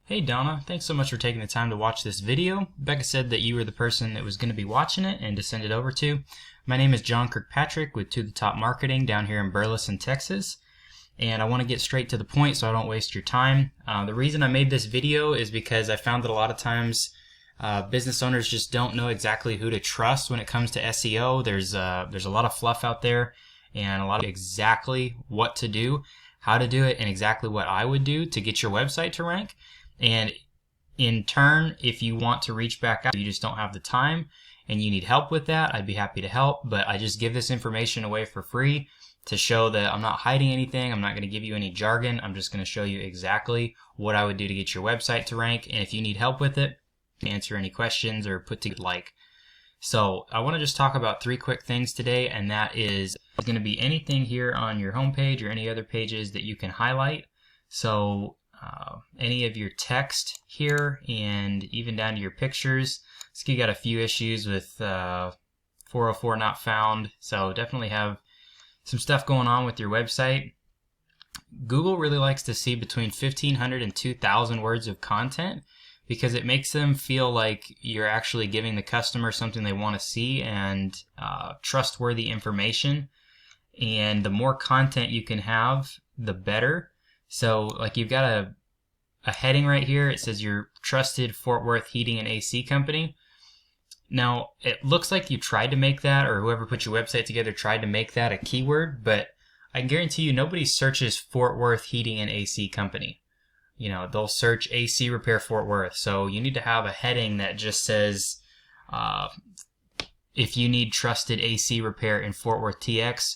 Hey Donna, thanks so much for taking the time to watch this video. Becca said that you were the person that was going to be watching it and to send it over to. My name is John Kirkpatrick with To The Top Marketing down here in Burleson, Texas. And I want to get straight to the point so I don't waste your time. The reason I made this video is because I found that a lot of times business owners just don't know exactly who to trust when it comes to SEO. There's a lot of fluff out there and a lot of exactly what to do, how to do it, and exactly what I would do to get your website to rank. And in turn, if you want to reach back out, you just don't have the time and you need help with that, I'd be happy to help. But I just give this information away for free to show that I'm not hiding anything. I'm not going to give you any jargon. I'm just going to show you exactly what I would do to get your website to rank. And if you need help with it, answer any questions or put together like. So I want to just talk about three quick things today, and that is going to be anything here on your homepage or any other pages that you can highlight. So any of your text here and even down to your pictures. So you got a few issues with 404 not found, so definitely have some stuff going on with your website. Google really likes to see between 1,500 and 2,000 words of content because it makes them feel like you're actually giving the customer something they want to see and trustworthy information. And the more content you can have, the better. So like you've got a heading right here. It says your trusted Fort Worth heating and AC company. Now it looks like you tried to make that, or whoever put your website together tried to make that a keyword, but I guarantee you nobody searches Fort Worth heating and AC company. You know, they'll search AC repair Fort Worth. So you need to have a heading that just says if you need trusted AC repair in Fort Worth TX,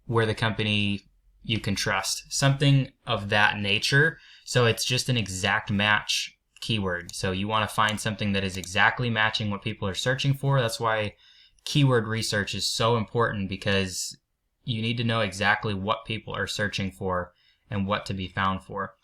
we're the company you can trust, something of that nature. So it's just an exact match keyword. So you want to find something that is exactly matching what people are searching for. That's why keyword research is so important, because you need to know exactly what people are searching for and what to be found for.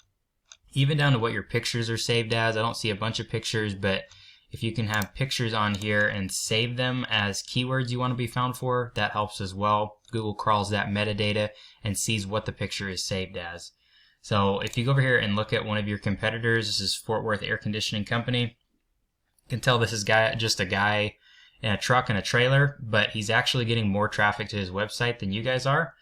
Even down to what your pictures are saved as. I don't see a bunch of pictures, but if you can have pictures on here and save them as keywords you want to be found for, that helps as well. Google crawls that metadata and sees what the picture is saved as. So if you go over here and look at one of your competitors, this is Fort Worth Air Conditioning Company. You can tell this is just a guy in a truck and a trailer, but he's actually getting more traffic to his website than you guys are.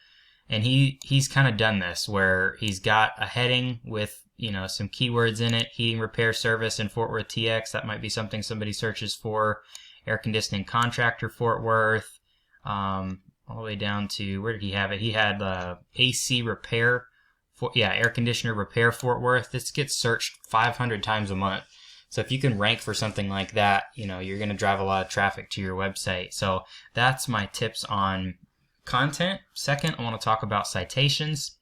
And he's kind of done this where he's got a heading with, you know, some keywords in it. Heating repair service in Fort Worth TX, that might be something somebody searches for. Air conditioning contractor Fort Worth, all the way down to, where did he have it? He had AC repair, air conditioner repair Fort Worth. This gets searched 500 times a month. So if you can rank for something like that, you know, you're going to drive a lot of traffic to your website. So that's my tips on content. Second, I want to talk about citations.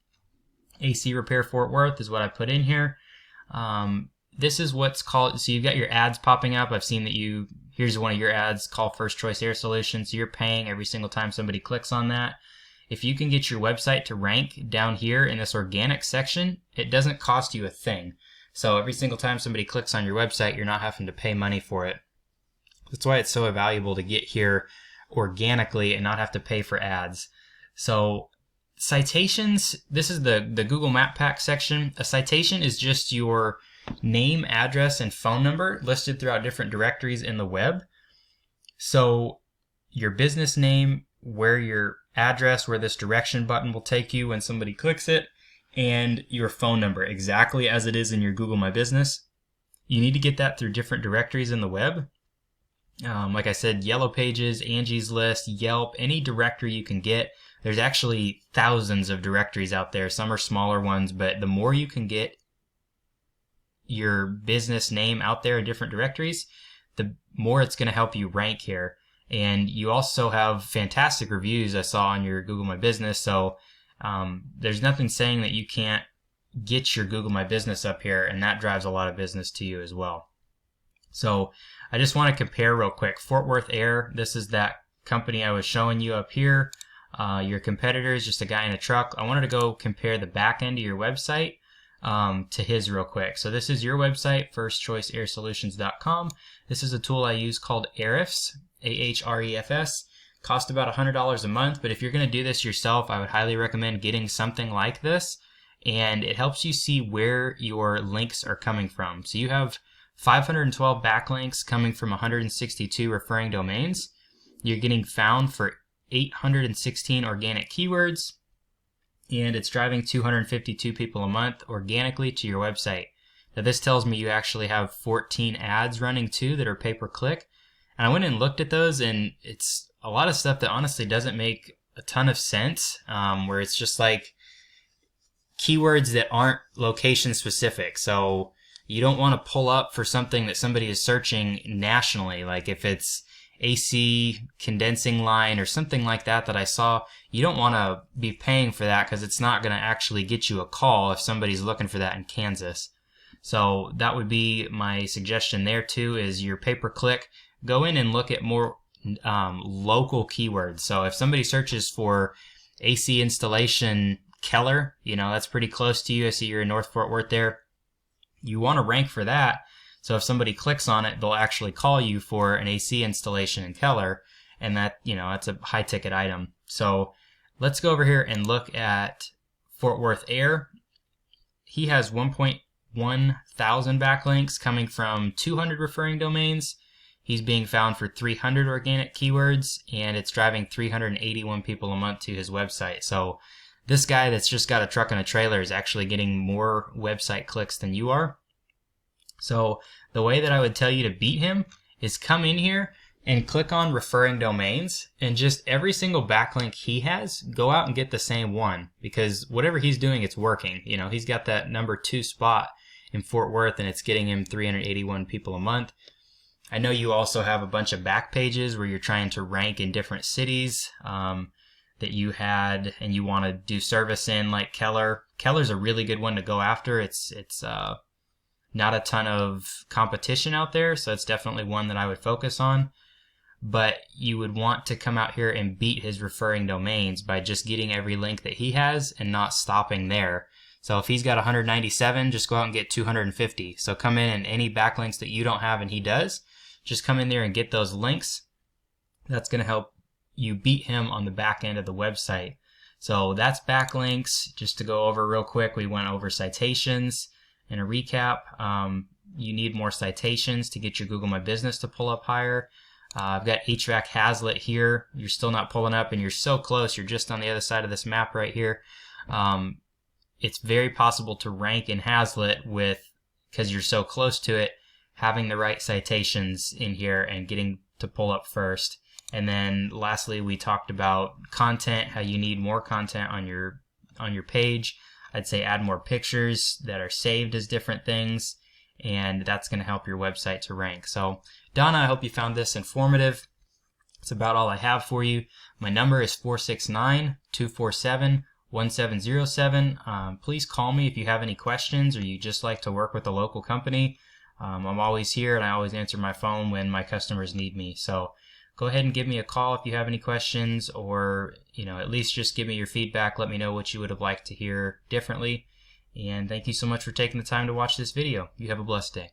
AC repair Fort Worth is what I put in here. This is what's called, so you've got your ads popping up. I've seen that here's one of your ads called First Choice Air Solutions. So you're paying every single time somebody clicks on that. If you can get your website to rank down here in this organic section, it doesn't cost you a thing. So every single time somebody clicks on your website, you're not having to pay money for it. That's why it's so valuable to get here organically and not have to pay for ads. So citations, this is the Google Map Pack section. A citation is just your name, address, and phone number listed throughout different directories in the web. So your business name, where your address, where this direction button will take you when somebody clicks it, and your phone number exactly as it is in your Google My Business. You need to get that through different directories in the web. Like I said, Yellow Pages, Angie's List, Yelp, any directory you can get. There's actually thousands of directories out there. Some are smaller ones, but the more you can get your business name out there in different directories, the more it's going to help you rank here. And you also have fantastic reviews I saw on your Google My Business. So there's nothing saying that you can't get your Google My Business up here, and that drives a lot of business to you as well. So I just want to compare real quick. Fort Worth Air, this is that company I was showing you up here. Your competitor is just a guy in a truck. I wanted to go compare the back end of your website to his real quick. So this is your website, firstchoiceairsolutions.com. This is a tool I use called Ahrefs, Ahrefs. Cost about $100 a month, but if you're going to do this yourself, I would highly recommend getting something like this and it helps you see where your links are coming from. So you have 512 backlinks coming from 162 referring domains. You're getting found for 816 organic keywords, and it's driving 252 people a month organically to your website. Now this tells me you actually have 14 ads running too that are pay-per-click. And I went and looked at those, and it's a lot of stuff that honestly doesn't make a ton of sense, where it's just like keywords that aren't location specific. So you don't want to pull up for something that somebody is searching nationally. Like if it's AC condensing line or something like that I saw, you don't want to be paying for that because it's not going to actually get you a call if somebody's looking for that in Kansas. So that would be my suggestion there too, is your pay-per-click. Go in and look at more local keywords. So if somebody searches for AC installation Keller, that's pretty close to you. I see you're in North Fort Worth there. You want to rank for that. So if somebody clicks on it, they'll actually call you for an AC installation in Keller, and that, that's a high ticket item. So let's go over here and look at Fort Worth Air. He has 1.1 thousand backlinks coming from 200 referring domains. He's being found for 300 organic keywords, and it's driving 381 people a month to his website. So this guy that's just got a truck and a trailer is actually getting more website clicks than you are. So the way that I would tell you to beat him is come in here and click on referring domains, and just every single backlink he has, go out and get the same one, because whatever he's doing, it's working. He's got that #2 spot in Fort Worth, and it's getting him 381 people a month. I know you also have a bunch of back pages where you're trying to rank in different cities that you had, and you want to do service in, like Keller. Keller's a really good one to go after. It's not a ton of competition out there, so it's definitely one that I would focus on. But you would want to come out here and beat his referring domains by just getting every link that he has and not stopping there. So if he's got 197, just go out and get 250. So come in, and any backlinks that you don't have and he does, just come in there and get those links. That's going to help you beat him on the back end of the website. So that's backlinks. Just to go over real quick, we went over citations. In a recap, you need more citations to get your Google My Business to pull up higher. I've got HVAC Hazlet here. You're still not pulling up, and you're so close. You're just on the other side of this map right here. It's very possible to rank in Hazlet because you're so close to it, having the right citations in here and getting to pull up first. And then lastly, we talked about content, how you need more content on your page. I'd say add more pictures that are saved as different things, and that's going to help your website to rank. So Donna, I hope you found this informative. That's about all I have for you. My number is 469-247-1707. Please call me if you have any questions or you just like to work with a local company. I'm always here, and I always answer my phone when my customers need me. So go ahead and give me a call if you have any questions, or at least just give me your feedback. Let me know what you would have liked to hear differently. And thank you so much for taking the time to watch this video. You have a blessed day.